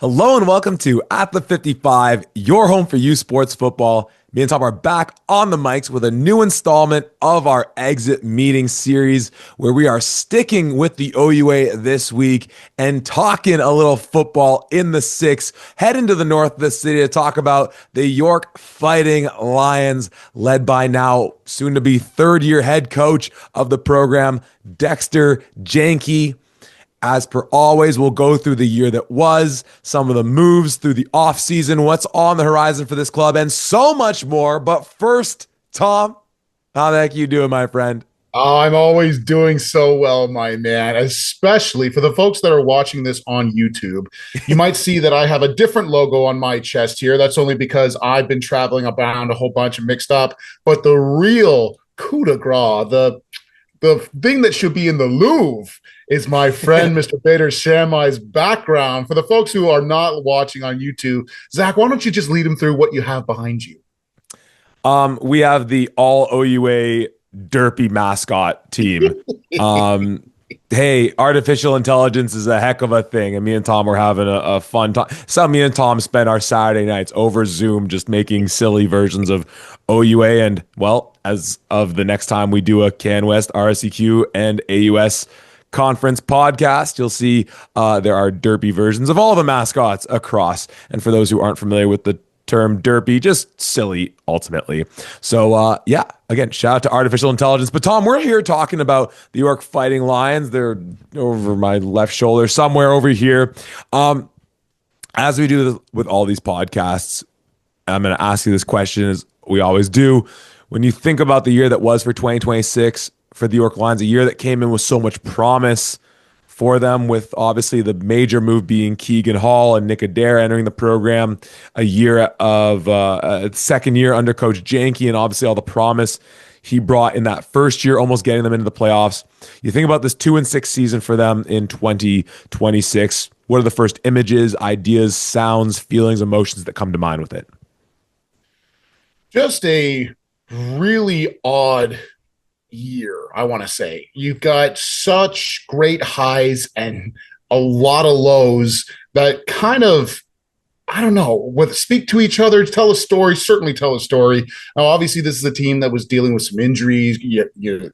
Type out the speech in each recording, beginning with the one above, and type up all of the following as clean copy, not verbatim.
Hello and welcome to At the 55, your home for U Sports Football. Me and Tom are back on the mics with a new installment of our Exit Meeting series where we are sticking with the OUA this week and talking a little football in the six, heading to the north of the city to talk about the York Fighting Lions, led by now soon to be third-year head coach of the program, Dexter Janke. As per always, we'll go through the year that was, some of the moves through the offseason, what's on the horizon for this club, and so much more. But first, Tom, how the heck you doing, my friend? Oh, I'm always doing so well, my man, especially for the folks that are watching this on YouTube. You might see that I have a different logo on my chest here. That's only because I've been traveling around a whole bunch and mixed up. But the real coup de grace, the thing that should be in the Louvre, is my friend Mr. Bader Shamai's background. For the folks who are not watching on YouTube, Zach, why don't you just lead them through what you have behind you? We have the all OUA derpy mascot team. Hey, artificial intelligence is a heck of a thing, and me and Tom were having a fun time. So me and Tom spent our Saturday nights over Zoom just making silly versions of OUA, and well, as of the next time we do a CanWest, RSEQ, and AUS conference podcast, you'll see there are derpy versions of all the mascots across. And for those who aren't familiar with the term derpy, just silly ultimately. So yeah, again, shout out to artificial intelligence. But Tom, we're here talking about the York Fighting Lions. They're over my left shoulder, somewhere over here. As we do with all these podcasts, I'm going to ask you this question, as we always do. When you think about the year that was for 2026 for the York Lions, a year that came in with so much promise for them, with obviously the major move being Keegan Hall and Nick Adair entering the program, a year of a second year under Coach Janke, and obviously all the promise he brought in that first year, almost getting them into the playoffs. You think about this 2-6 season for them in 2026. What are the first images, ideas, sounds, feelings, emotions that come to mind with it? Just a really odd year, I want to say. You've got such great highs and a lot of lows that kind of, I don't know, speak to each other, tell a story, certainly tell a story. Now, obviously, this is a team that was dealing with some injuries. You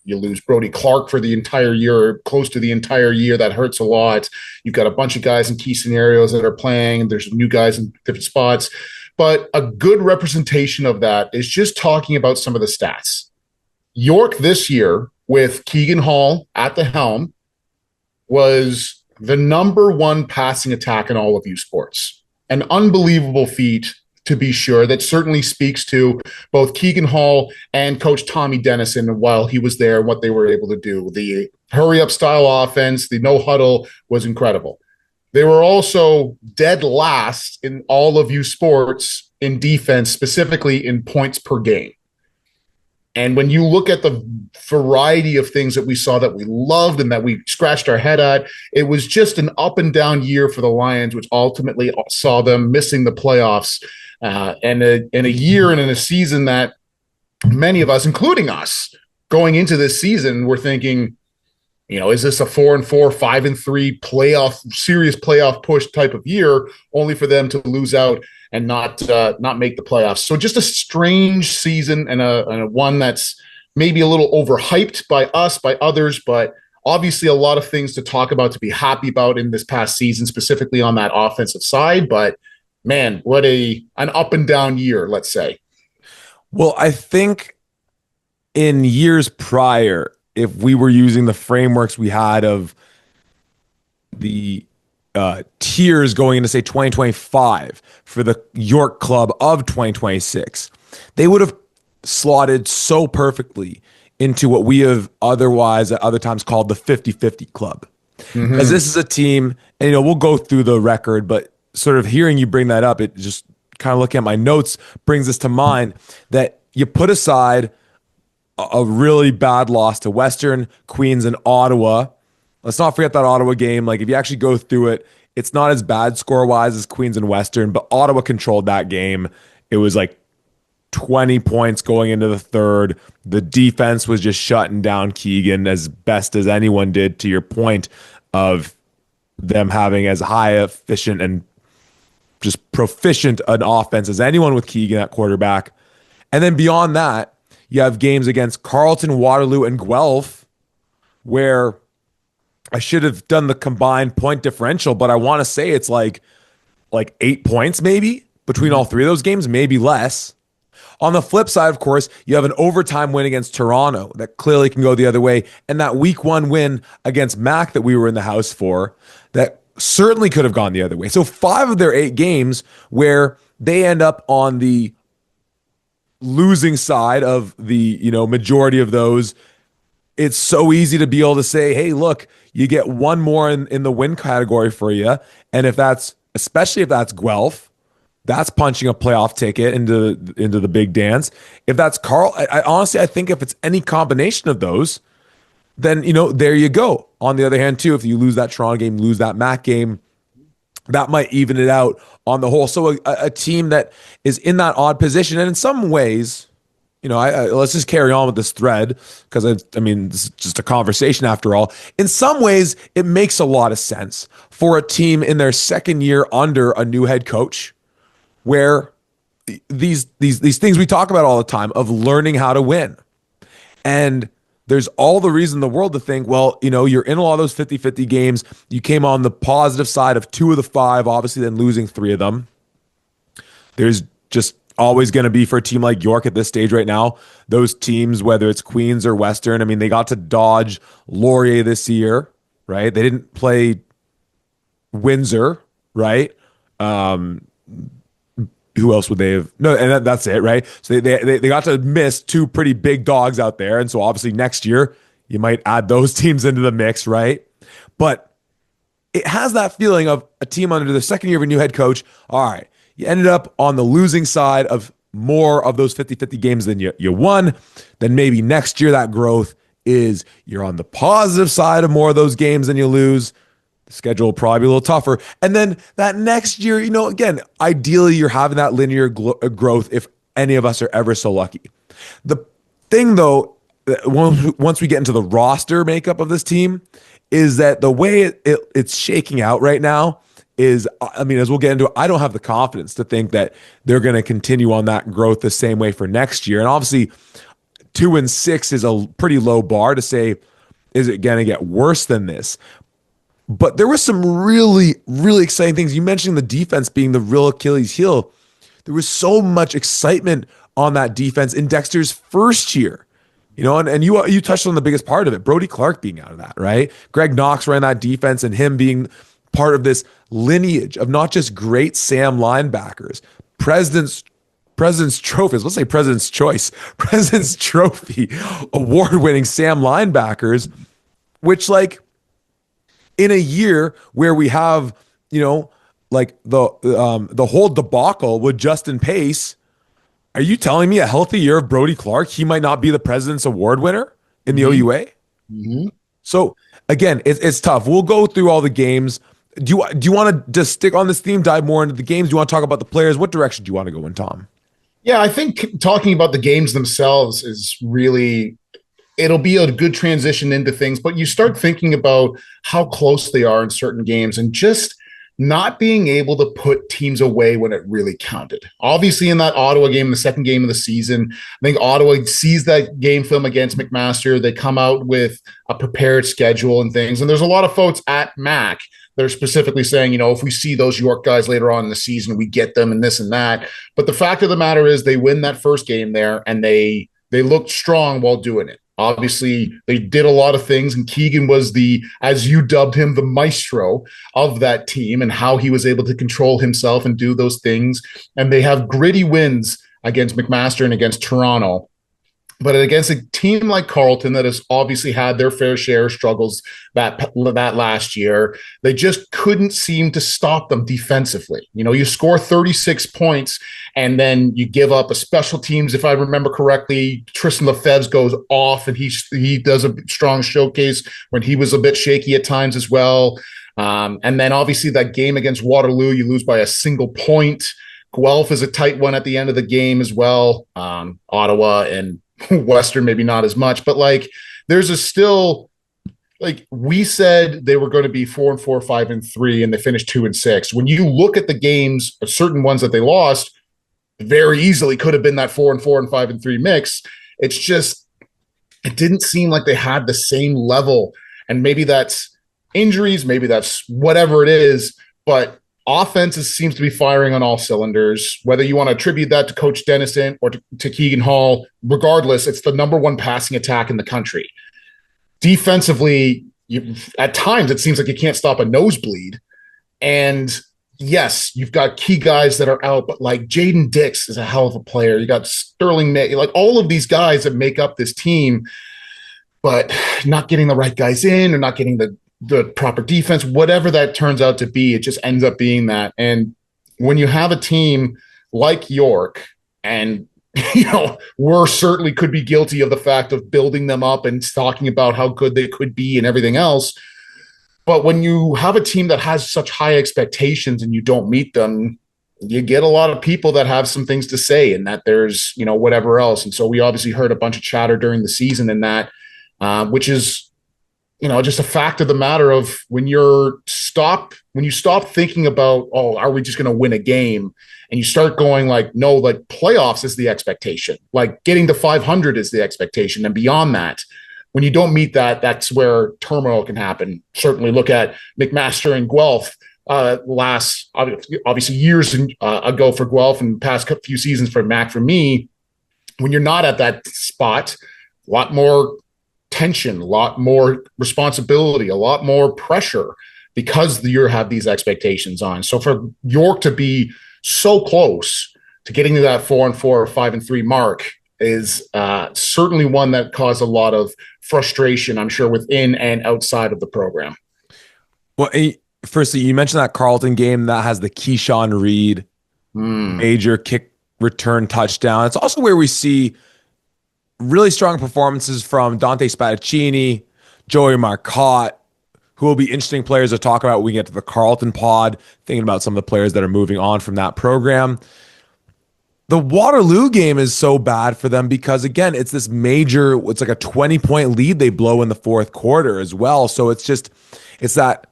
lose Brody Clark for the entire year, close to the entire year. That hurts a lot. You've got a bunch of guys in key scenarios that are playing. There's new guys in different spots. But a good representation of that is just talking about some of the stats. York this year, with Keegan Hall at the helm, was the number one passing attack in all of U Sports. An unbelievable feat, to be sure, that certainly speaks to both Keegan Hall and Coach Tommy Dennison while he was there, what they were able to do. The hurry-up style offense, the no-huddle was incredible. They were also dead last in all of U Sports in defense, specifically in points per game. And when you look at the variety of things that we saw that we loved and that we scratched our head at, it was just an up and down year for the Lions, which ultimately saw them missing the playoffs. And a year and in a season that many of us, including us, going into this season, were thinking, is this a 4-4, 5-3 playoff, serious playoff push type of year, only for them to lose out and not make the playoffs. So just a strange season and a one that's maybe a little overhyped by us, by others, but obviously a lot of things to talk about, to be happy about in this past season, specifically on that offensive side. But man, what an up and down year, let's say. Well, I think in years prior, if we were using the frameworks we had of the tiers going into, say, 2025 for the York club of 2026, they would have slotted so perfectly into what we have otherwise at other times called the 50-50 club. Because this is a team, and we'll go through the record, but sort of hearing you bring that up, it just kind of looking at my notes brings us to mind that you put aside a really bad loss to Western, Queens, and Ottawa. Let's not forget that Ottawa game. Like, if you actually go through it, it's not as bad score-wise as Queens and Western, but Ottawa controlled that game. It was like 20 points going into the third. The defense was just shutting down Keegan as best as anyone did, to your point of them having as high, efficient, and just proficient an offense as anyone with Keegan at quarterback. And then beyond that, you have games against Carleton, Waterloo, and Guelph, where I should have done the combined point differential, but I want to say it's like 8 points maybe between all three of those games, maybe less. On the flip side, of course, you have an overtime win against Toronto that clearly can go the other way, and that week 1 win against Mac that we were in the house for that certainly could have gone the other way. So 5 of their 8 games where they end up on the losing side of the, majority of those. It's so easy to be able to say, hey, look, you get one more in the win category for you. And especially if that's Guelph, that's punching a playoff ticket into the big dance. If that's Carl, I honestly think if it's any combination of those, then, there you go. On the other hand, too, if you lose that Toronto game, lose that Mac game, that might even it out on the whole. So a team that is in that odd position, and in some ways, let's just carry on with this thread because this is just a conversation after all. In some ways, it makes a lot of sense for a team in their second year under a new head coach, where these things we talk about all the time of learning how to win. And there's all the reason in the world to think, well, you're in a lot of those 50-50 games. You came on the positive side of 2 of the 5, obviously then losing 3 of them. There's just always going to be, for a team like York at this stage right now, those teams, whether it's Queens or Western, they got to dodge Laurier this year, right? They didn't play Windsor, right? Who else would they have? No, and that's it, right? So they got to miss 2 pretty big dogs out there. And so obviously next year, you might add those teams into the mix, right? But it has that feeling of a team under the second year of a new head coach. All right, you ended up on the losing side of more of those 50-50 games than you won. Then maybe next year that growth is you're on the positive side of more of those games than you lose. The schedule will probably be a little tougher. And then that next year, again, ideally you're having that linear growth if any of us are ever so lucky. The thing, though, once we get into the roster makeup of this team, is that the way it's shaking out right now is, as we'll get into it, I don't have the confidence to think that they're going to continue on that growth the same way for next year. And obviously, 2-6 is a pretty low bar to say, is it going to get worse than this? But there was some really, really exciting things. You mentioned the defense being the real Achilles heel. There was so much excitement on that defense in Dexter's first year. And you touched on the biggest part of it, Brody Clark being out of that, right? Greg Knox ran that defense and him being part of this lineage of not just great Sam linebackers, President's Trophies, let's say President's Choice, President's Trophy, award-winning Sam linebackers, which in a year where we have, the whole debacle with Justin Pace, are you telling me a healthy year of Brody Clark, he might not be the President's Award winner in the OUA? Mm-hmm. So again, it's tough. We'll go through all the games. Do you want to just stick on this theme, dive more into the games? Do you want to talk about the players? What direction do you want to go in, Tom? Yeah, I think talking about the games themselves is really, it'll be a good transition into things, but you start thinking about how close they are in certain games and just not being able to put teams away when it really counted. Obviously, in that Ottawa game, the second game of the season, I think Ottawa sees that game film against McMaster. They come out with a prepared schedule and things. And there's a lot of folks at Mac that are specifically saying, if we see those York guys later on in the season, we get them and this and that. But the fact of the matter is they win that first game there and they looked strong while doing it. Obviously, they did a lot of things, and Keegan was as you dubbed him, the maestro of that team and how he was able to control himself and do those things. And they have gritty wins against McMaster and against Toronto. But against a team like Carleton that has obviously had their fair share of struggles that last year, they just couldn't seem to stop them defensively. You score 36 points and then you give up a special teams. If I remember correctly, Tristan Lefebvre goes off and he does a strong showcase when he was a bit shaky at times as well. And then obviously that game against Waterloo, you lose by a single point. Guelph is a tight one at the end of the game as well. Ottawa and Western, maybe not as much, but there's still like we said they were going to be 4-4, 5-3, and they finished 2-6. When you look at the games, certain ones that they lost, very easily could have been that 4-4 and 5-3 mix. It's just it didn't seem like they had the same level, and maybe that's injuries, maybe that's whatever it is, but offense seems to be firing on all cylinders. Whether you want to attribute that to Coach Dennison or to Keegan Hall, regardless, it's the number one passing attack in the country. Defensively, at times it seems like you can't stop a nosebleed. And yes, you've got key guys that are out, but like Jaden Dix is a hell of a player. You got Sterling, like all of these guys that make up this team, but not getting the right guys in or not getting the proper defense, whatever that turns out to be, it just ends up being that. And when you have a team like York, and we're certainly could be guilty of the fact of building them up and talking about how good they could be and everything else. But when you have a team that has such high expectations and you don't meet them, you get a lot of people that have some things to say and that there's, whatever else. And so we obviously heard a bunch of chatter during the season in that, which is, just a fact of the matter of when you stop thinking about, oh, are we just going to win a game? And you start going like, no, like playoffs is the expectation. Like getting to 500 is the expectation. And beyond that, when you don't meet that, that's where turmoil can happen. Certainly look at McMaster and Guelph last, obviously years ago for Guelph and past few seasons for Mac. For me, when you're not at that spot, a lot more tension, a lot more responsibility, a lot more pressure because you have these expectations on. So for York to be so close to getting to that 4-4 or 5-3 mark is certainly one that caused a lot of frustration, I'm sure, within and outside of the program. Well, firstly, you mentioned that Carleton game that has the Keyshawn Reed major kick return touchdown. It's also where we see really strong performances from Dante Spadaccini, Joey Marcotte, who will be interesting players to talk about when we get to the Carleton pod, thinking about some of the players that are moving on from that program. The Waterloo game is so bad for them because, again, it's this major, it's like a 20-point lead they blow in the fourth quarter as well. So it's that,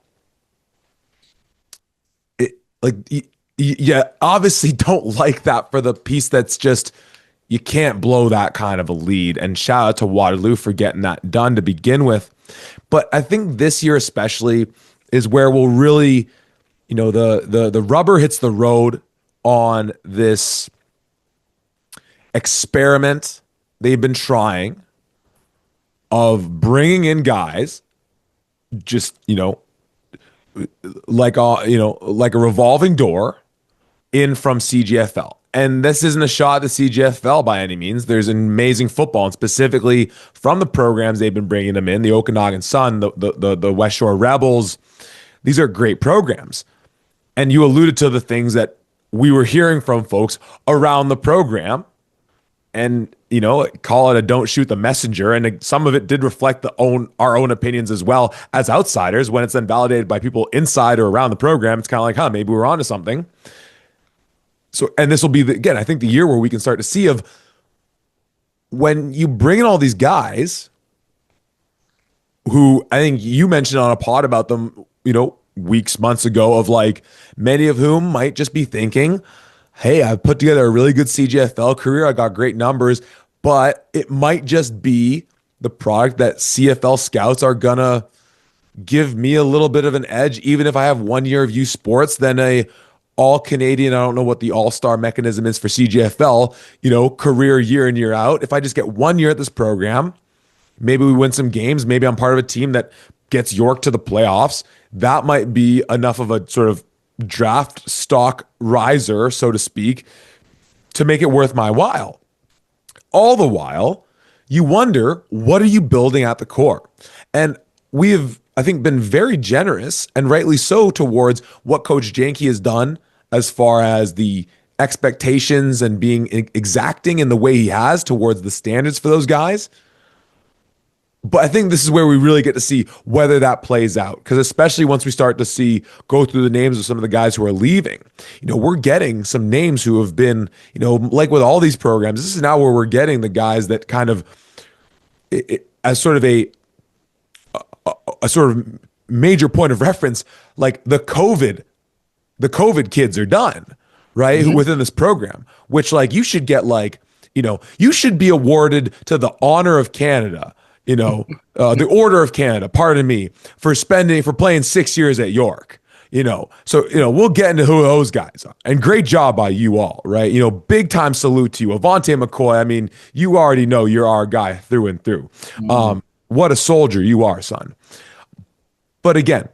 you obviously don't like that for the piece that's just, you can't blow that kind of a lead. And shout out to Waterloo for getting that done to begin with. But I think this year especially is where we'll really, the rubber hits the road on this experiment they've been trying of bringing in guys just, like a revolving door in from CGFL. And this isn't a shot at the CGFL by any means. There's amazing football, and specifically from the programs they've been bringing them in, the Okanagan Sun, the West Shore Rebels. These are great programs. And you alluded to the things that we were hearing from folks around the program. And, call it a don't shoot the messenger. And some of it did reflect our own opinions as well as outsiders. When it's then validated by people inside or around the program, it's kind of like, maybe we're onto something. So, and this will be, again, I think the year where we can start to see of when you bring in all these guys who I think you mentioned on a pod about them, weeks, months ago, of like many of whom might just be thinking, hey, I've put together a really good CGFL career. I got great numbers, but it might just be the product that CFL scouts are going to give me a little bit of an edge, even if I have 1 year of youth sports, than a all-Canadian, I don't know what the all-star mechanism is for CGFL, career year in, year out. If I just get 1 year at this program, maybe we win some games, maybe I'm part of a team that gets York to the playoffs, that might be enough of a sort of draft stock riser, so to speak, to make it worth my while. All the while, you wonder, what are you building at the core? And we have, I think, been very generous, and rightly so, towards what Coach Janke has done as far as the expectations and being exacting in the way he has towards the standards for those guys. But I think this is where we really get to see whether that plays out, because especially once we start to go through the names of some of the guys who are leaving, we're getting some names who have been, like with all these programs, this is now where we're getting the guys that kind of, as sort of a a sort of major point of reference, like the COVID kids are done, right? Mhm. Within this program, which like you should get like, you should be awarded to the Honor of Canada, the Order of Canada, pardon me, for playing 6 years at York. So we'll get into who those guys are. And great job by you all, right? Big time salute to you. Avante McCoy, I mean, you already know you're our guy through and through. What a soldier you are, son. But again,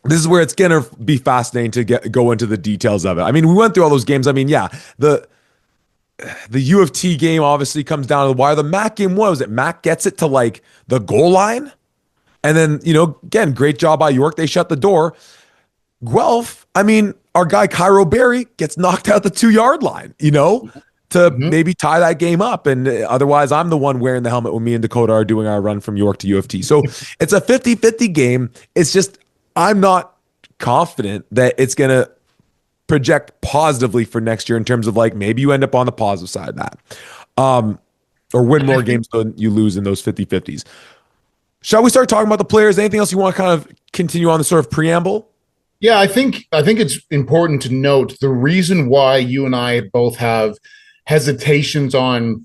this is where it's gonna be fascinating to go into the details of it. I mean, we went through all those games. I mean, yeah, the U of T game obviously comes down to the wire. The Mac game, what was it? Mac gets it to like the goal line, and then again, great job by York. They shut the door. Guelph, I mean, our guy Cairo Berry gets knocked out the 2 yard line. To Mhm. maybe tie that game up. And otherwise, I'm the one wearing the helmet when me and Dakota are doing our run from York to U of T. So it's a 50-50 game. It's just, I'm not confident that it's going to project positively for next year in terms of like maybe you end up on the positive side of that, or win more games than you lose in those 50-50s. Shall we start talking about the players? Anything else you want to kind of continue on the sort of preamble? Yeah, I think it's important to note the reason why you and I both have hesitations on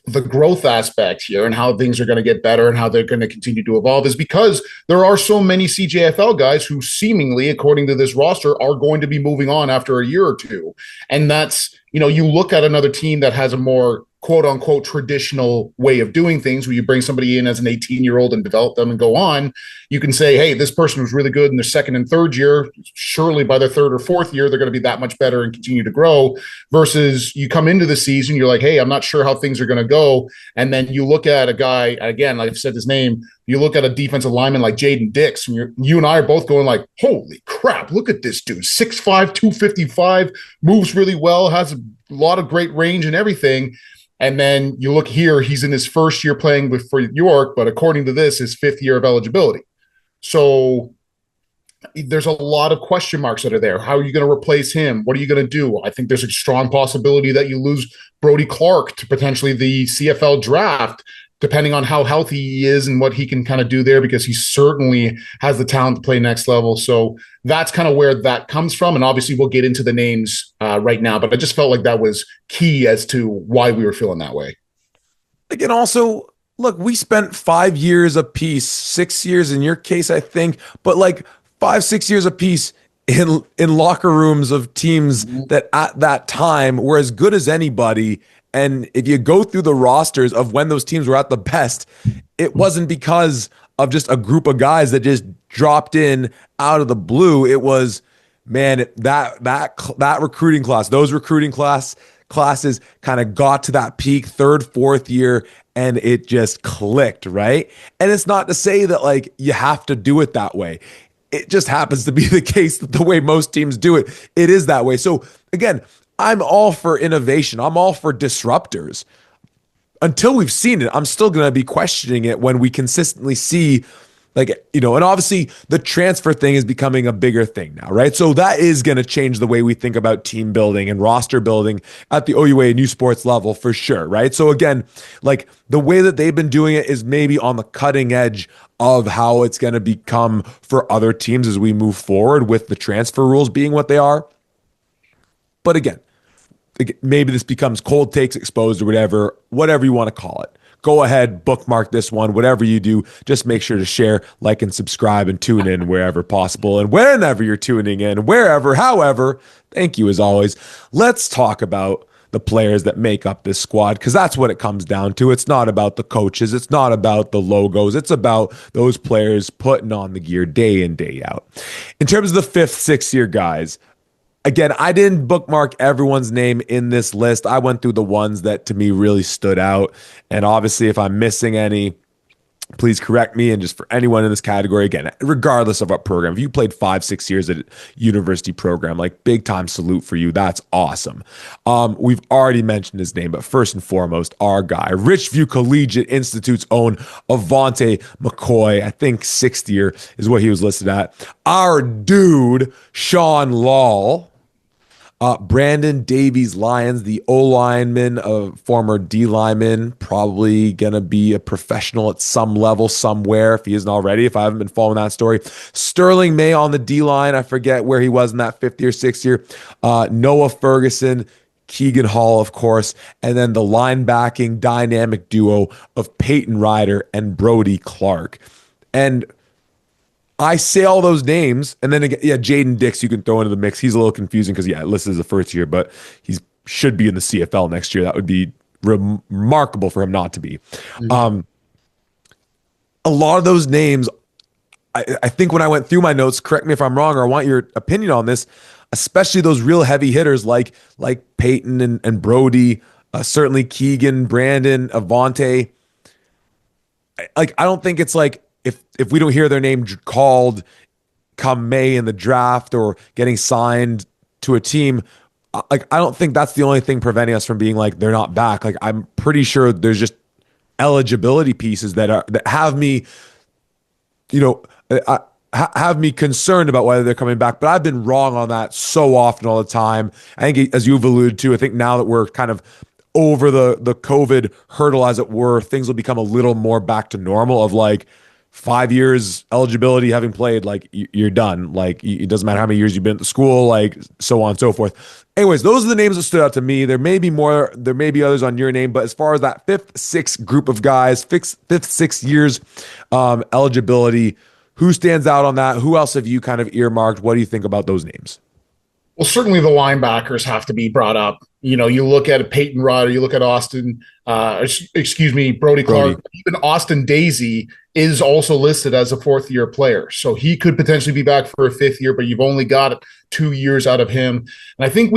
the growth aspect here and how things are going to get better and how they're going to continue to evolve is because there are so many CJFL guys who seemingly, according to this roster, are going to be moving on after a year or two. And that's, you look at another team that has a more quote unquote traditional way of doing things where you bring somebody in as an 18-year-old and develop them and go on. You can say, hey, this person was really good in their second and third year. Surely by their third or fourth year, they're going to be that much better and continue to grow. Versus you come into the season, you're like, hey, I'm not sure how things are going to go. And then you look at a guy, again, like I've said his name, you look at a defensive lineman like Jaden Dix, and you and I are both going like, holy crap, look at this dude. 6'5", 255, moves really well, has a lot of great range and everything. And then you look here, he's in his first year playing for York, but according to this, his fifth year of eligibility. So there's a lot of question marks that are there. How are you going to replace him? What are you going to do? I think there's a strong possibility that you lose Brody Clark to potentially the CFL draft, depending on how healthy he is and what he can kind of do there, because he certainly has the talent to play next level. So that's kind of where that comes from. And obviously we'll get into the names right now, but I just felt like that was key as to why we were feeling that way. Again, also, look, we spent 5 years apiece, 6 years in your case, I think, but like 5-6 years apiece in locker rooms of teams that at that time were as good as anybody. And if you go through the rosters of when those teams were at the best, it wasn't because of just a group of guys that just dropped in out of the blue. It was, man, that recruiting class, those recruiting classes kind of got to that peak third, fourth year, and it just clicked, right? And it's not to say that like you have to do it that way. It just happens to be the case that the way most teams do it, it is that way. So again, I'm all for innovation. I'm all for disruptors. Until we've seen it, I'm still going to be questioning it when we consistently see, like, and obviously the transfer thing is becoming a bigger thing now, right? So that is going to change the way we think about team building and roster building at the OUA and U Sports level for sure, right? So again, like the way that they've been doing it is maybe on the cutting edge of how it's going to become for other teams as we move forward with the transfer rules being what they are. But again, maybe this becomes cold takes exposed or whatever you want to call it. Go ahead, bookmark this one, whatever you do. Just make sure to share, like, and subscribe and tune in wherever possible. And whenever you're tuning in, however, thank you as always. Let's talk about the players that make up this squad, because that's what it comes down to. It's not about the coaches. It's not about the logos. It's about those players putting on the gear day in, day out. In terms of the 5th, 6th year guys, again, I didn't bookmark everyone's name in this list. I went through the ones that to me really stood out. And obviously, if I'm missing any, please correct me. And just for anyone in this category, again, regardless of what program, if you played 5-6 years at a university program, like big time salute for you. That's awesome. We've already mentioned his name, but first and foremost, our guy, Richview Collegiate Institute's own Avante McCoy. I think 6th year is what he was listed at. Our dude, Sean Law. Brandon Davies Lyons, the O lineman, a former D lineman, probably gonna be a professional at some level somewhere if he isn't already. If I haven't been following that story, Sterling May on the D line. I forget where he was in that fifth year, sixth year. Noah Ferguson. Keegan Hall, of course, and then the linebacking dynamic duo of Peyton Ryder and Brody Clark. And I say all those names, and then again, yeah, Jaden Dix you can throw into the mix. He's a little confusing because listed as a first year, but he should be in the CFL next year. That would be remarkable for him not to be. Um, a lot of those names, I think when I went through my notes, correct me if I'm wrong, or I want your opinion on this, especially those real heavy hitters like Peyton and Brody, certainly Keegan, Brandon, Avante. I don't think it's like if we don't hear their name called come May in the draft or getting signed to a team, like I don't think that's the only thing preventing us from being like they're not back. Like I'm pretty sure there's just eligibility pieces that have me, you know, have me concerned about whether they're coming back. But I've been wrong on that so often all the time. I think, as you've alluded to, I think now that we're kind of over the COVID hurdle, as it were, things will become a little more back to normal of like 5 years eligibility, having played, like you're done. Like it doesn't matter how many years you've been at the school, like so on and so forth. Anyways, those are the names that stood out to me. There may be more, there may be others on your name, but as far as that fifth, sixth group of guys, fifth, 6 years eligibility, who stands out on that? Who else have you kind of earmarked? What do you think about those names? Well, certainly the linebackers have to be brought up. You know, you look at Peyton Ryder, you look at Brody Clark, even Austin Daisy is also listed as a fourth year player. So he could potentially be back for a fifth year, but you've only got 2 years out of him. And I think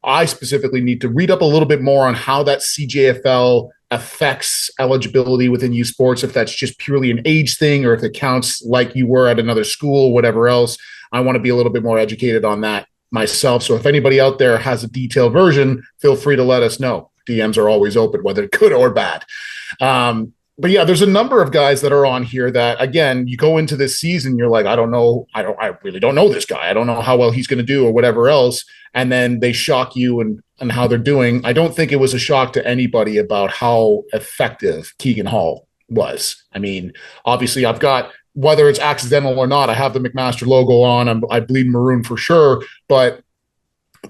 I specifically need to read up a little bit more on how that CJFL affects eligibility within U Sports, if that's just purely an age thing or if it counts like you were at another school, whatever else. I want to be a little bit more educated on that myself. So if anybody out there has a detailed version, feel free to let us know. DMs are always open, whether good or bad. But yeah, there's a number of guys that are on here that, again, you go into this season, you're like, I really don't know this guy. I don't know how well he's going to do or whatever else. And then they shock you and how they're doing. I don't think it was a shock to anybody about how effective Keegan Hall was. I mean, obviously I've got, whether it's accidental or not, I have the McMaster logo on. I bleed maroon for sure. But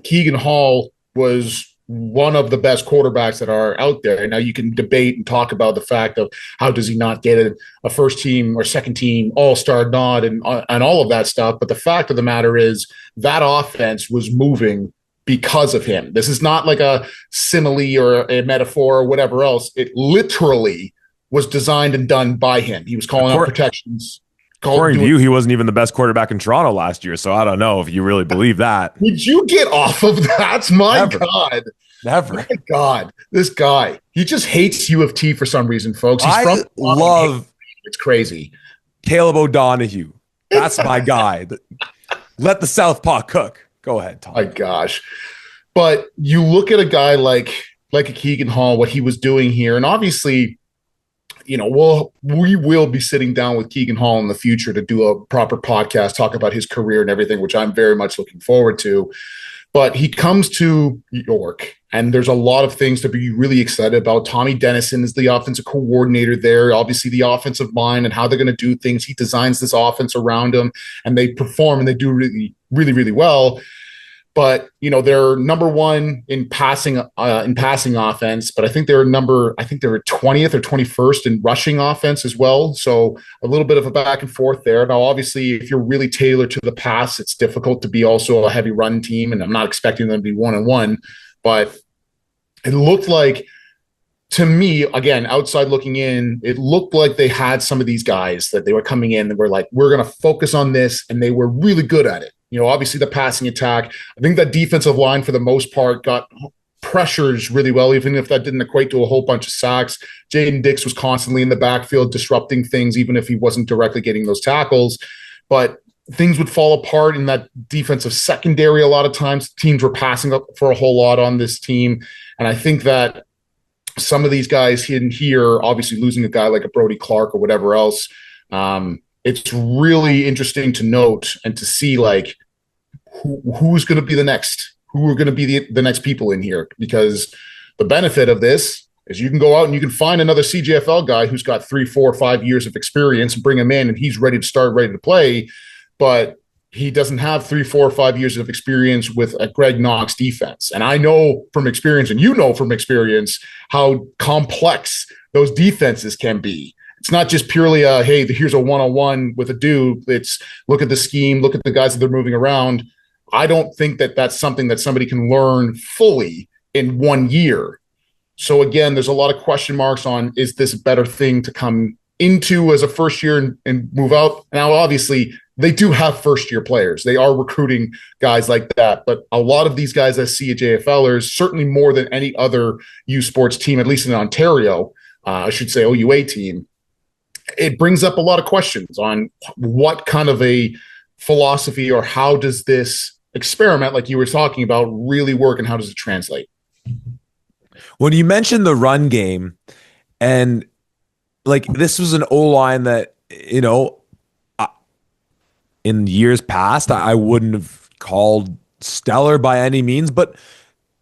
Keegan Hall was one of the best quarterbacks that are out there. Now you can debate and talk about the fact of how does he not get a first team or second team all-star nod and all of that stuff. But the fact of the matter is that offense was moving because of him. This is not like a simile or a metaphor or whatever else. It literally was designed and done by him. He was calling out protections. According to you, he wasn't even the best quarterback in Toronto last year, so I don't know if you really believe that. Would you get off of that? God. Never. My God. This guy. He just hates U of T for some reason, folks. It's crazy. Caleb O'Donohue. That's my guy. Let the Southpaw cook. Go ahead, Tom. My gosh. But you look at a guy like a Keegan Hall, what he was doing here, and obviously, you know, we will be sitting down with Keegan Hall in the future to do a proper podcast, talk about his career and everything, which I'm very much looking forward to. But he comes to York, and there's a lot of things to be really excited about. Tommy Dennison is the offensive coordinator there, obviously the offensive line and how they're going to do things. He designs this offense around them, and they perform, and they do really, really, really well. But, you know, they're number one in passing offense, but I think they're 20th or 21st in rushing offense as well. So a little bit of a back and forth there. Now, obviously, if you're really tailored to the pass, it's difficult to be also a heavy run team, and I'm not expecting them to be 1-on-1, but it looked like, to me, again, outside looking in, it looked like they had some of these guys that they were coming in and were like, we're going to focus on this, and they were really good at it. You know, obviously the passing attack. I think that defensive line, for the most part, got pressures really well, even if that didn't equate to a whole bunch of sacks. Jaden Dix was constantly in the backfield disrupting things, even if he wasn't directly getting those tackles. But things would fall apart in that defensive secondary a lot of times. Teams were passing up for a whole lot on this team. And I think that some of these guys in here, obviously losing a guy like a Brody Clark or whatever else, it's really interesting to note and to see, like, who's going to be the next who are going to be the next people in here, because the benefit of this is you can go out and you can find another CJFL guy who's got 3, 4, 5 years of experience and bring him in, and he's ready to start, ready to play. But he doesn't have 3, 4, 5 years of experience with a Greg Knox defense. And I know from experience, and you know from experience, how complex those defenses can be. It's not just purely a, hey, here's a one-on-one with a dude. It's look at the scheme, look at the guys that they're moving around. I don't think that that's something that somebody can learn fully in 1 year. So again, there's a lot of question marks on, is this a better thing to come into as a first year and move out? Now, obviously, they do have first year players. They are recruiting guys like that. But a lot of these guys as CJFLers, certainly more than any other U Sports team, at least in Ontario, I should say OUA team, it brings up a lot of questions on what kind of a philosophy or how does this experiment, like you were talking about, really work, and how does it translate? When you mentioned the run game, and like this was an O-line that, you know, in years past, I wouldn't have called stellar by any means, but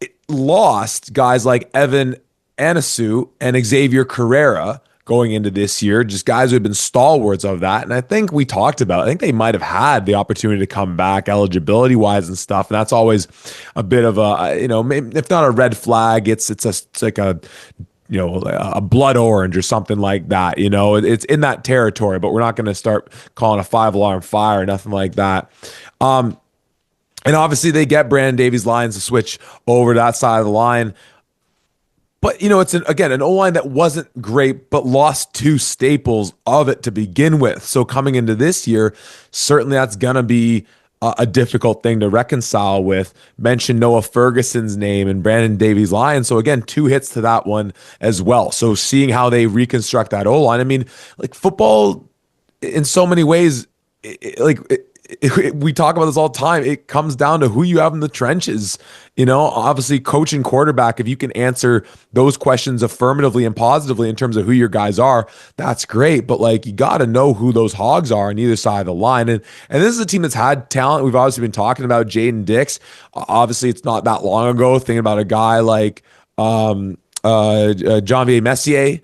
it lost guys like Evan Anisu and Xavier Carrera going into this year, just guys who have been stalwarts of that. And I think we talked about, I think they might have had the opportunity to come back eligibility wise and stuff. And that's always a bit of a, you know, if not a red flag, it's like a, you know, a blood orange or something like that. You know, it's in that territory, but we're not going to start calling a 5-alarm fire or nothing like that. And obviously they get Brandon Davies Lions to switch over to that side of the line. But, you know, it's, again, an O-line that wasn't great, but lost two staples of it to begin with. So coming into this year, certainly that's going to be a difficult thing to reconcile with. Mention Noah Ferguson's name and Brandon Davies Lions. So again, 2 hits to that one as well. So seeing how they reconstruct that O-line, I mean, like football in so many ways, we talk about this all the time. It comes down to who you have in the trenches. You know, obviously coach and quarterback, if you can answer those questions affirmatively and positively in terms of who your guys are, that's great. But like, you got to know who those hogs are on either side of the line. And this is a team that's had talent. We've obviously been talking about Jaden Dix. Obviously it's not that long ago thinking about a guy like, Janvier Messier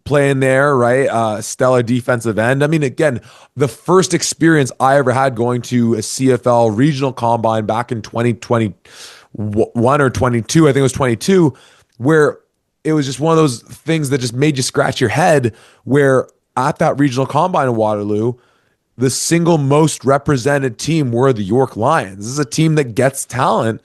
playing there, right? Stellar defensive end. I mean, again, the first experience I ever had going to a CFL regional combine back in 2021 or 22, I think it was 22, where it was just one of those things that just made you scratch your head, where at that regional combine in Waterloo, the single most represented team were the York Lions. This is a team that gets talent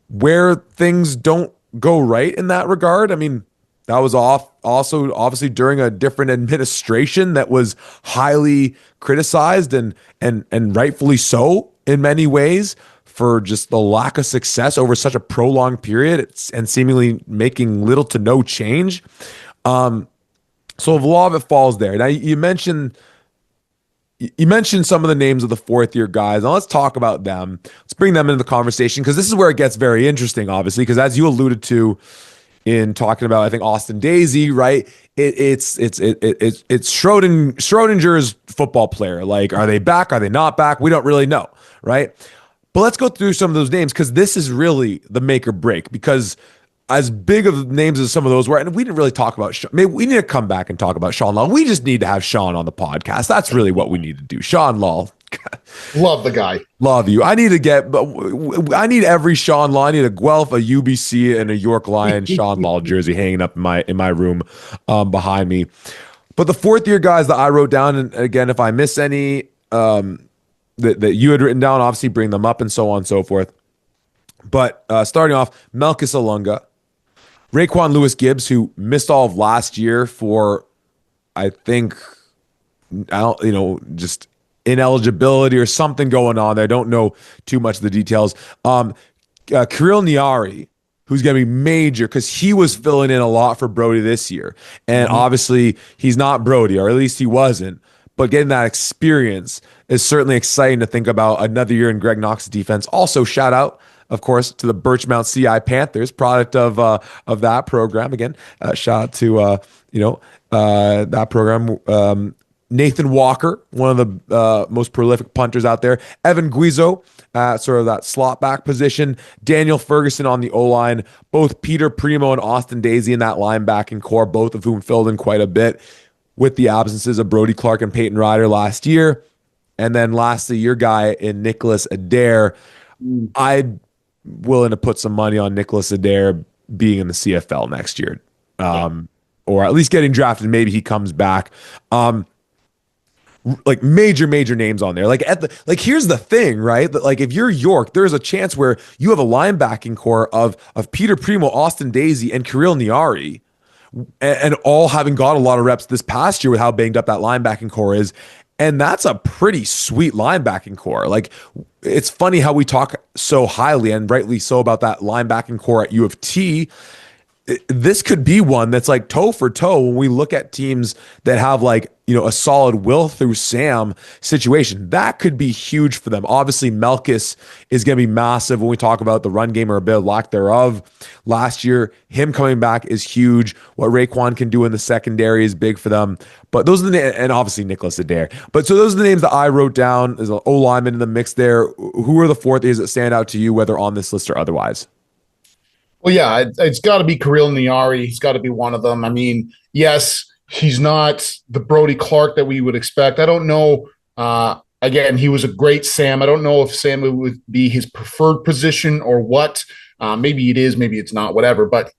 where things don't go right in that regard. I mean, that was also obviously during a different administration that was highly criticized and rightfully so in many ways for just the lack of success over such a prolonged period and seemingly making little to no change. So a lot of it falls there. Now you mentioned some of the names of the fourth year guys. Now let's talk about them. Let's bring them into the conversation, because this is where it gets very interesting, obviously, because as you alluded to in talking about, I think, Austin Daisy, right? It's Schrodinger's football player. Like, are they back? Are they not back? We don't really know, right? But let's go through some of those names, because this is really the make or break, because as big of names as some of those were, and we didn't really talk about Sean. Maybe we need to come back and talk about Sean Law. We just need to have Sean on the podcast. That's really what we need to do. Sean Law. Love the guy. Love you. I need every Sean Law. I need a Guelph, a UBC, and a York Lion Sean Law jersey hanging up in my room behind me. But the fourth year guys that I wrote down, and again, if I miss any that you had written down, obviously bring them up and so on and so forth. But starting off, Melchus Alunga, Raekwon Lewis Gibbs, who missed all of last year for, I think, just ineligibility or something going on there. I don't know too much of the details. Kirill Niari, who's going to be major because he was filling in a lot for Brody this year. And obviously he's not Brody, or at least he wasn't. But getting that experience is certainly exciting to think about another year in Greg Knox's defense. Also, shout out, of course, to the Birchmount CI Panthers, product of that program. Again, shout out to that program. Nathan Walker, one of the most prolific punters out there. Evan Guizo, sort of that slot back position. Daniel Ferguson on the O-line. Both Peter Primo and Austin Daisy in that linebacking core, both of whom filled in quite a bit with the absences of Brody Clark and Peyton Ryder last year. And then lastly, your guy in Nicholas Adair. I'm willing to put some money on Nicholas Adair being in the CFL next year. Or at least getting drafted. Maybe he comes back. Like major names on there. Like here's the thing, right? That like if you're York, there's a chance where you have a linebacking core of Peter Primo, Austin Daisy, and Kirill Niari, and all having got a lot of reps this past year with how banged up that linebacking core is. And that's a pretty sweet linebacking core. Like, it's funny how we talk so highly and rightly so about that linebacking core at U of T. This could be one that's like toe for toe when we look at teams that have like, you know, a solid Will through Sam situation. That could be huge for them. Obviously, Melkus is going to be massive when we talk about the run game or a bit of lack thereof. Last year, him coming back is huge. What Raekwon can do in the secondary is big for them. But those are the and obviously Nicholas Adair. But so those are the names that I wrote down. There's an O lineman in the mix there. Who are the four things that stand out to you, whether on this list or otherwise? Well, yeah, it's got to be Kirill Niari. He's got to be one of them. I mean, yes, he's not the Brody Clark that we would expect. I don't know. Again, he was a great Sam. I don't know if Sam would be his preferred position or what. Maybe it is, maybe it's not, whatever. But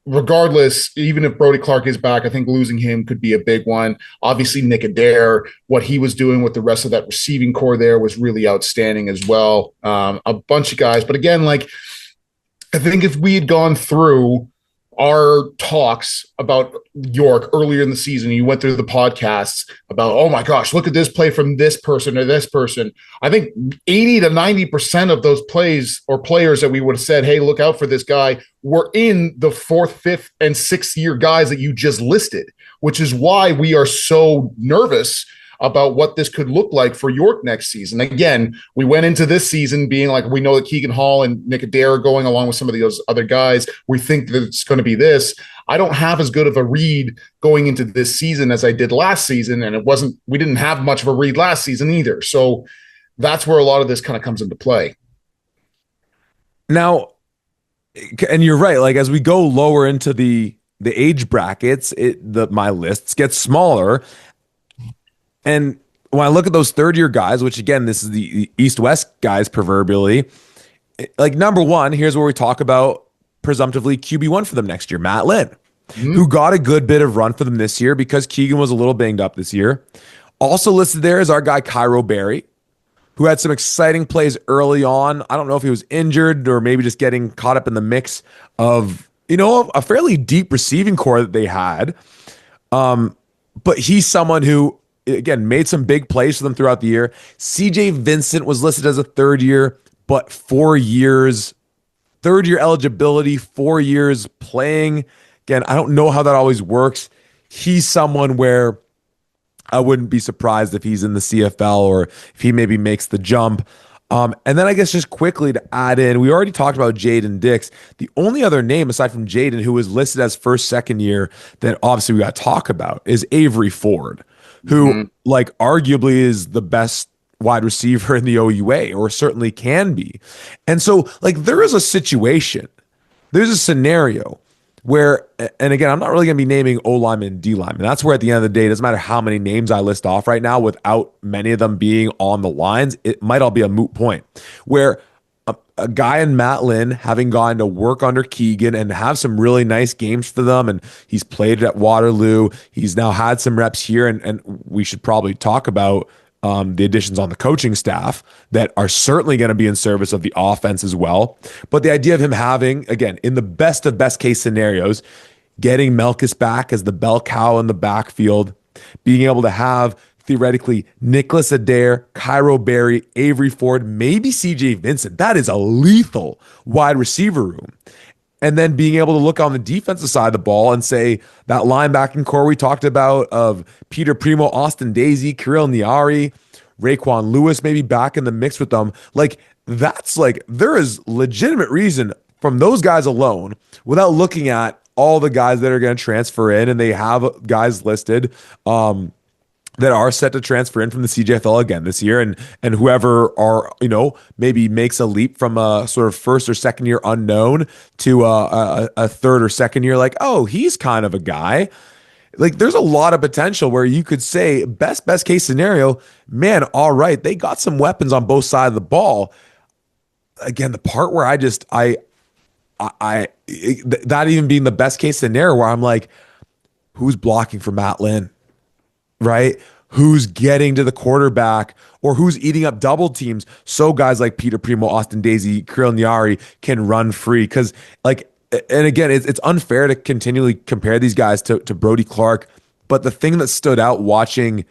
regardless, even if Brody Clark is back, I think losing him could be a big one. Obviously, Nick Adair, what he was doing with the rest of that receiving core there was really outstanding as well. A bunch of guys. But again, like, I think if we had gone through our talks about York earlier in the season, you went through the podcasts about, oh my gosh, look at this play from this person or this person. I think 80 to 90% of those plays or players that we would have said, hey, look out for this guy, were in the 4th, 5th, and 6th year guys that you just listed, which is why we are so nervous about what this could look like for York next season. Again, we went into this season being like, we know that Keegan Hall and Nick Adair are going along with some of those other guys. We think that it's going to be this. I don't have as good of a read going into this season as I did last season. And we didn't have much of a read last season either. So that's where a lot of this kind of comes into play. Now, and you're right, like as we go lower into the age brackets, my lists get smaller. And when I look at those third-year guys, which again, this is the East-West guys proverbially, like number one, here's where we talk about presumptively QB1 for them next year, Matt Lynn, who got a good bit of run for them this year because Keegan was a little banged up this year. Also listed there is our guy Cairo Berry, who had some exciting plays early on. I don't know if he was injured or maybe just getting caught up in the mix of, you know, a fairly deep receiving core that they had. But he's someone who, again, made some big plays for them throughout the year. CJ Vincent was listed as a third year, but 4 years, third year eligibility, 4 years playing. Again, I don't know how that always works. He's someone where I wouldn't be surprised if he's in the CFL or if he maybe makes the jump. And then I guess just quickly to add in, we already talked about Jaden Dix. The only other name aside from Jaden who was listed as first, second year that obviously we got to talk about is Avery Ford, who like arguably is the best wide receiver in the OUA, or certainly can be. And so like there is a situation, there's a scenario where, and again, I'm not really going to be naming O lineman and D lineman. That's where at the end of the day, it doesn't matter how many names I list off right now without many of them being on the lines, it might all be a moot point where a guy in Matt Lynn having gone to work under Keegan and have some really nice games for them. And he's played at Waterloo. He's now had some reps here. And we should probably talk about the additions on the coaching staff that are certainly going to be in service of the offense as well. But the idea of him having, again, in the best of best case scenarios, getting Melkus back as the bell cow in the backfield, being able to have theoretically Nicholas Adair, Cairo Berry, Avery Ford, maybe CJ Vincent. That is a lethal wide receiver room. And then being able to look on the defensive side of the ball and say that linebacking core we talked about of Peter Primo, Austin Daisy, Kirill Niari, Raekwon Lewis maybe back in the mix with them. Like that's like there is legitimate reason from those guys alone without looking at all the guys that are going to transfer in, and they have guys listed that are set to transfer in from the CJFL again this year, and whoever are, maybe makes a leap from a sort of first or second year unknown to a third or second year, like, oh, he's kind of a guy. Like, there's a lot of potential where you could say best case scenario, man, all right, they got some weapons on both sides of the ball. Again, the part where that even being the best case scenario, where I'm like, who's blocking for Matt Lynn, right? Who's getting to the quarterback, or who's eating up double teams so guys like Peter Primo, Austin Daisy, Kirill Nyari can run free? Because, like, and again, it's unfair to continually compare these guys to Brody Clark, but the thing that stood out watching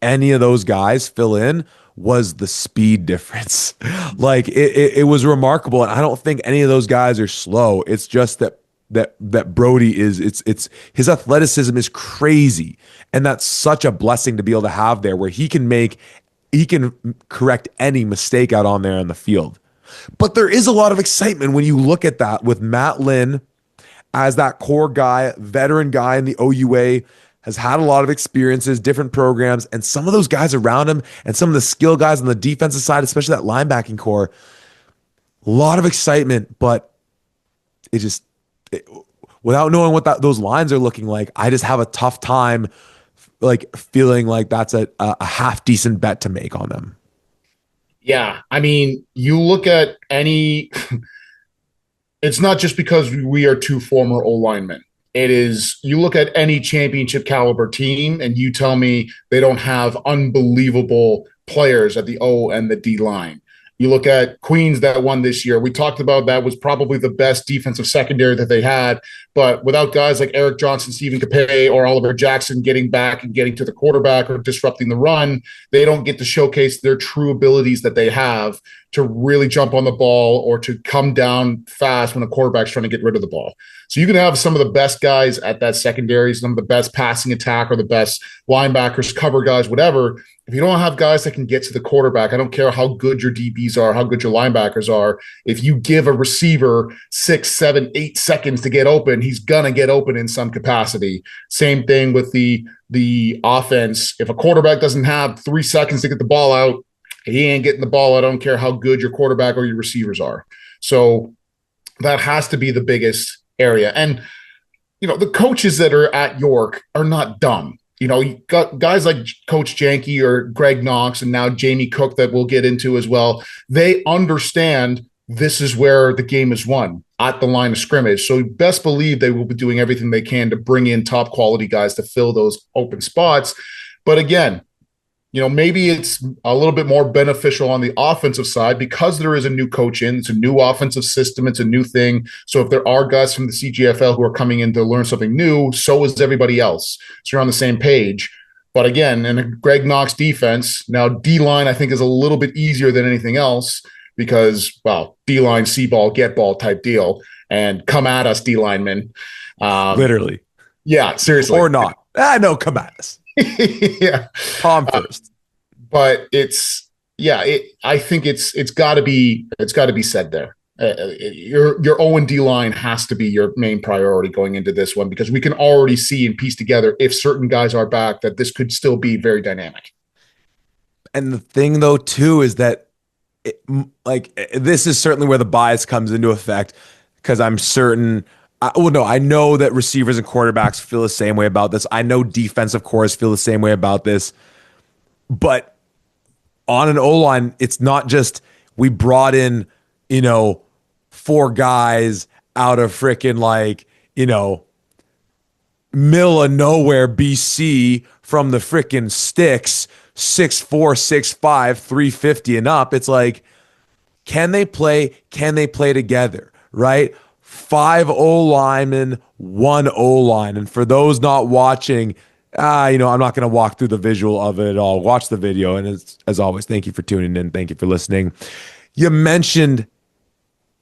any of those guys fill in was the speed difference. Like, it was remarkable, and I don't think any of those guys are slow. It's just that Brody is, it's his athleticism is crazy, and that's such a blessing to be able to have there, where he can correct any mistake out on there on the field. But there is a lot of excitement when you look at that with Matt Lynn as that core guy, veteran guy in the OUA, has had a lot of experiences, different programs, and some of those guys around him and some of the skill guys on the defensive side, especially that linebacking core. A lot of excitement, but without knowing what those lines are looking like, I just have a tough time like feeling like that's a half decent bet to make on them. Yeah, I mean, you look at any. It's not just because we are two former O linemen. It is, you look at any championship caliber team and you tell me they don't have unbelievable players at the O and the D line. You look at Queens that won this year. We talked about that was probably the best defensive secondary that they had. But without guys like Eric Johnson, Stephen Capay, or Oliver Jackson getting back and getting to the quarterback or disrupting the run, they don't get to showcase their true abilities that they have to really jump on the ball or to come down fast when a quarterback's trying to get rid of the ball. So you can have some of the best guys at that secondary, some of the best passing attack or the best linebackers, cover guys, whatever. If you don't have guys that can get to the quarterback, I don't care how good your DBs are, how good your linebackers are. If you give a receiver 6, 7, 8 seconds to get open, he's gonna get open in some capacity. Same thing with the offense. If a quarterback doesn't have 3 seconds to get the ball out, he ain't getting the ball. I don't care how good your quarterback or your receivers are. So that has to be the biggest area. And, the coaches that are at York are not dumb. You got guys like Coach Janke or Greg Knox and now Jamie Cook that we'll get into as well. They understand this is where the game is won, at the line of scrimmage. So best believe they will be doing everything they can to bring in top quality guys to fill those open spots. But again, maybe it's a little bit more beneficial on the offensive side because there is a new coach in. It's a new offensive system. It's a new thing. So if there are guys from the CGFL who are coming in to learn something new, so is everybody else. So you're on the same page. But again, in a Greg Knox defense, now D-line I think is a little bit easier than anything else because, well, D-line, C-ball, get ball type deal. And come at us, D-linemen. Literally. Yeah, seriously. Or not. No, come at us. Yeah, Tom first. But I think it's got to be said there. Your O and D line has to be your main priority going into this one because we can already see and piece together if certain guys are back that this could still be very dynamic. And the thing though too is that this is certainly where the bias comes into effect because I'm certain. I know that receivers and quarterbacks feel the same way about this. I know defensive cores feel the same way about this. But on an O-line, it's not just we brought in, 4 guys out of freaking middle of nowhere, BC from the freaking sticks, 6'4", 6'5", 350 and up. It's like, can they play? Can they play together? Right? 5 O-linemen, 1 O-line. And for those not watching, I'm not going to walk through the visual of it at all. Watch the video. And as always, thank you for tuning in. Thank you for listening. You mentioned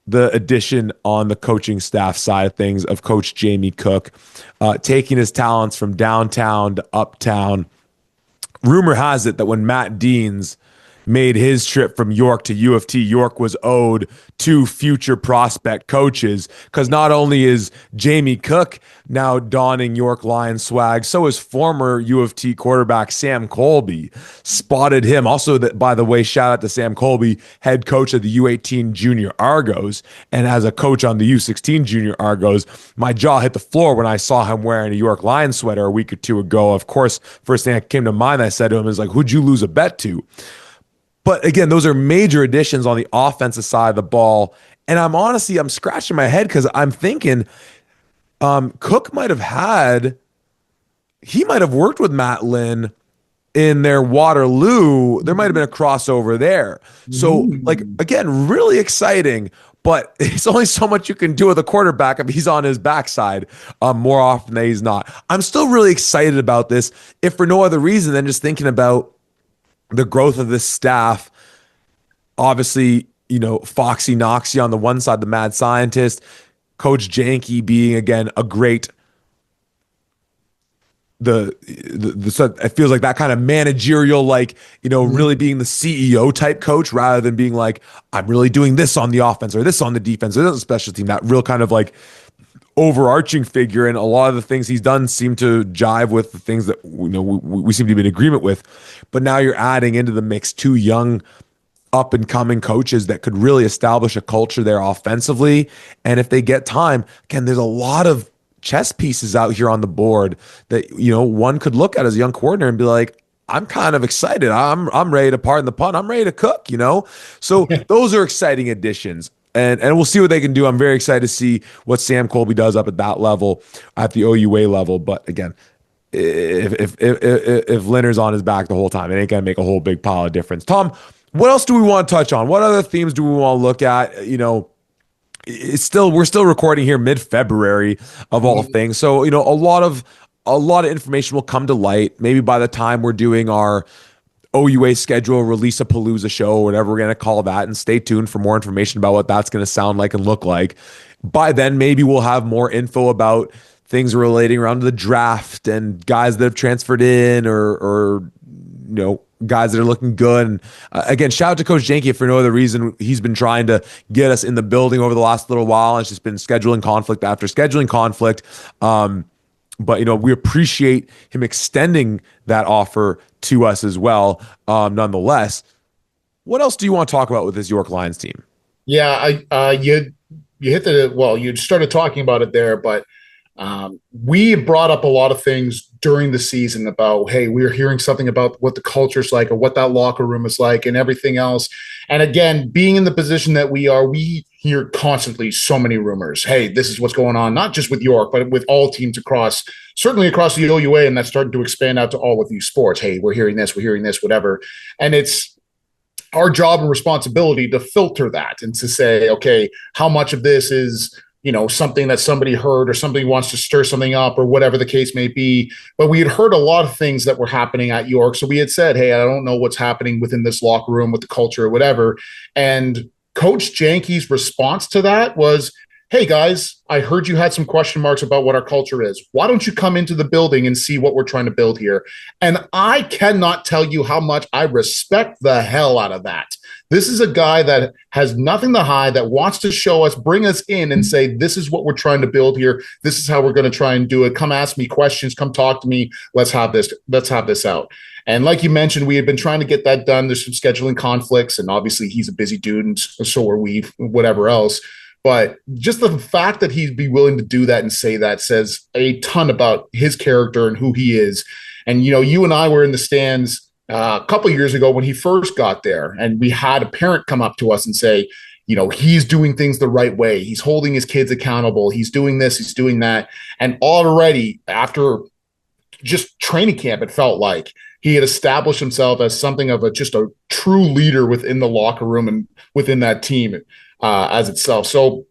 the addition on the coaching staff side of things of Coach Jamie Cook, taking his talents from downtown to uptown. Rumor has it that when Matt Deans made his trip from York to U of T. York was owed to future prospect coaches, because not only is Jamie Cook now donning York Lions swag, so is former U of T quarterback Sam Colby. Spotted him. Also, that, by the way, shout out to Sam Colby, head coach of the U18 Junior Argos, and as a coach on the U16 Junior Argos, my jaw hit the floor when I saw him wearing a York Lions sweater a week or two ago. Of course, first thing that came to mind, I said to him is like, who'd you lose a bet to? But again, those are major additions on the offensive side of the ball. And I'm scratching my head because I'm thinking Cook he might have worked with Matt Lynn in their Waterloo. There might have been a crossover there. So, like, again, really exciting. But it's only so much you can do with a quarterback if he's on his backside more often than he's not. I'm still really excited about this, if for no other reason than just thinking about the growth of this staff. Obviously, Foxy Noxie on the one side, the mad scientist, Coach Janke being, again, a great, it feels like that kind of managerial, like, really being the CEO type coach rather than being like, I'm really doing this on the offense or this on the defense or this on the special team. That real kind of like overarching figure, and a lot of the things he's done seem to jive with the things that we seem to be in agreement with. But now you're adding into the mix two young up and coming coaches that could really establish a culture there offensively. And if they get time, again, there's a lot of chess pieces out here on the board that one could look at as a young coordinator and be like, I'm kind of excited. I'm ready to, pardon the pun, I'm ready to cook, So those are exciting additions. And we'll see what they can do. I'm very excited to see what Sam Colby does up at that level, at the OUA level. But again, if Leonard's on his back the whole time, it ain't gonna make a whole big pile of difference. Tom, what else do we want to touch on? What other themes do we want to look at? We're still recording here mid-February of all things. So, a lot of information will come to light. Maybe by the time we're doing our OUA schedule, release a Palooza show, or whatever we're going to call that, and stay tuned for more information about what that's going to sound like and look like. By then, maybe we'll have more info about things relating around to the draft and guys that have transferred in or guys that are looking good. And again, shout out to Coach Janke. If for no other reason, he's been trying to get us in the building over the last little while. It's just been scheduling conflict after scheduling conflict. But we appreciate him extending that offer to us as well. Nonetheless, what else do you want to talk about with this York Lions team? Yeah, you hit you started talking about it there, but we brought up a lot of things during the season about, hey, we're hearing something about what the culture's like or what that locker room is like and everything else. And again, being in the position that we are, we hear constantly so many rumors. Hey, this is what's going on, not just with York, but with all teams certainly across the OUA, and that's starting to expand out to all of these sports. Hey, we're hearing this, whatever. And it's our job and responsibility to filter that and to say, okay, how much of this is something that somebody heard or somebody wants to stir something up or whatever the case may be. But we had heard a lot of things that were happening at York. So we had said, hey, I don't know what's happening within this locker room with the culture or whatever. And Coach Janke's response to that was, hey, guys, I heard you had some question marks about what our culture is. Why don't you come into the building and see what we're trying to build here? And I cannot tell you how much I respect the hell out of that. This is a guy that has nothing to hide, that wants to show us, bring us in and say, this is what we're trying to build here. This is how we're going to try and do it. Come ask me questions. Come talk to me. Let's have this out. And like you mentioned, we had been trying to get that done. There's some scheduling conflicts, and obviously he's a busy dude, and so are we, whatever else. But just the fact that he'd be willing to do that and say that says a ton about his character and who he is. And, you and I were in the stands a couple of years ago when he first got there, and we had a parent come up to us and say, he's doing things the right way. He's holding his kids accountable. He's doing this, he's doing that. And already after just training camp, it felt like he had established himself as something of just a true leader within the locker room and within that team as itself. So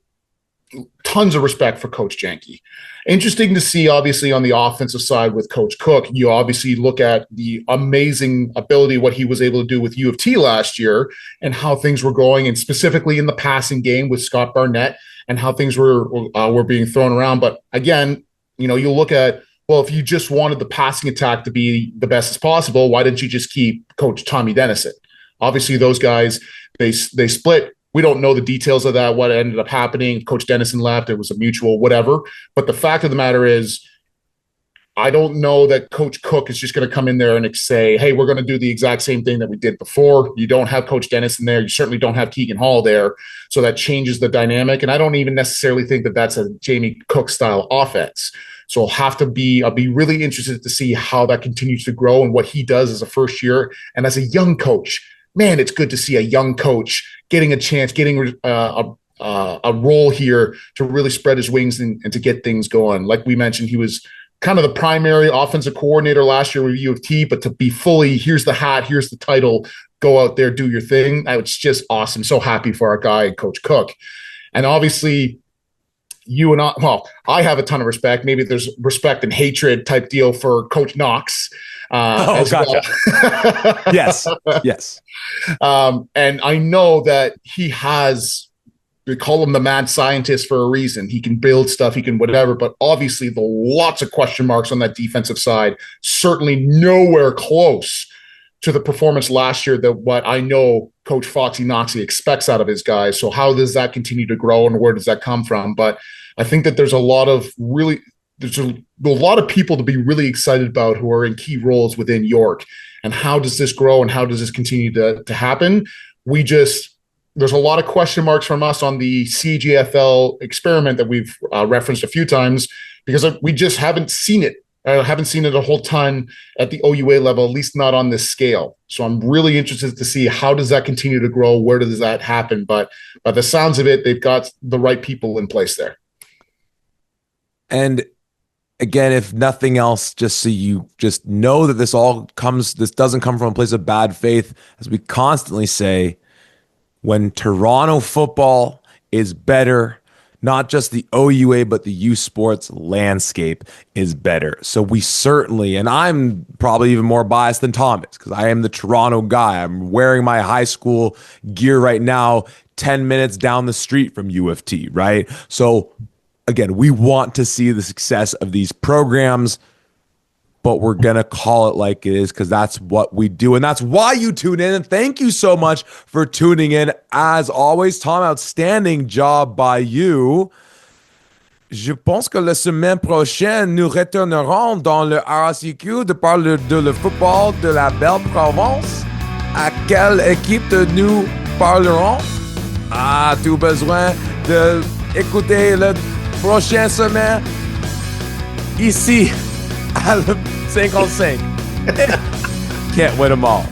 tons of respect for Coach Janke. Interesting to see, obviously, on the offensive side with Coach Cook. You obviously look at the amazing ability, what he was able to do with U of T last year and how things were going, and specifically in the passing game with Scott Barnett and how things were being thrown around. But again, you look at, well, if you just wanted the passing attack to be the best as possible, why didn't you just keep Coach Tommy Dennison? Obviously, those guys, they split. We don't know the details of that, what ended up happening. Coach Dennison left. It was a mutual whatever. But the fact of the matter is, I don't know that Coach Cook is just going to come in there and say, hey, we're going to do the exact same thing that we did before. You don't have Coach Dennison there. You certainly don't have Keegan Hall there. So that changes the dynamic. And I don't even necessarily think that that's a Jamie Cook style offense. So I'll be really interested to see how that continues to grow and what he does as a first year. And as a young coach, man, it's good to see a young coach getting a chance, getting a role here to really spread his wings and to get things going. Like we mentioned, he was kind of the primary offensive coordinator last year with U of T, but to be fully, here's the hat, here's the title, go out there, do your thing. It's just awesome. So happy for our guy, Coach Cook. And obviously, I have a ton of respect. Maybe there's respect and hatred type deal for Coach Knox. Gotcha. Well. Yes. And I know that he has, we call him the mad scientist for a reason. He can build stuff, he can whatever, but obviously the lots of question marks on that defensive side, certainly nowhere close to the performance last year that what I know Coach Foxy Knoxy expects out of his guys. So how does that continue to grow and where does that come from? But I think that there's a lot of people to be really excited about who are in key roles within York. And how does this grow and how does this continue to happen? There's a lot of question marks from us on the CGFL experiment that we've referenced a few times because we just haven't seen it. I haven't seen it a whole ton at the OUA level, at least not on this scale. So I'm really interested to see how does that continue to grow? Where does that happen? But by the sounds of it, they've got the right people in place there. And again, if nothing else, just so you just know that this doesn't come from a place of bad faith, as we constantly say, when Toronto football is better, not just the OUA, but the U Sports landscape is better. So we certainly, and I'm probably even more biased than Thomas because I am the Toronto guy. I'm wearing my high school gear right now, 10 minutes down the street from U of T, right? So again, we want to see the success of these programs, but we're going to call it like it is because that's what we do. And that's why you tune in. And thank you so much for tuning in. As always, Tom, outstanding job by you. Je pense que la semaine prochaine, nous retournerons dans le RACQ de parler de le football de la belle Provence. À quelle équipe nous parlerons? As-tu besoin d'écouter la prochaine semaine? Ici. 55. Can't win them all.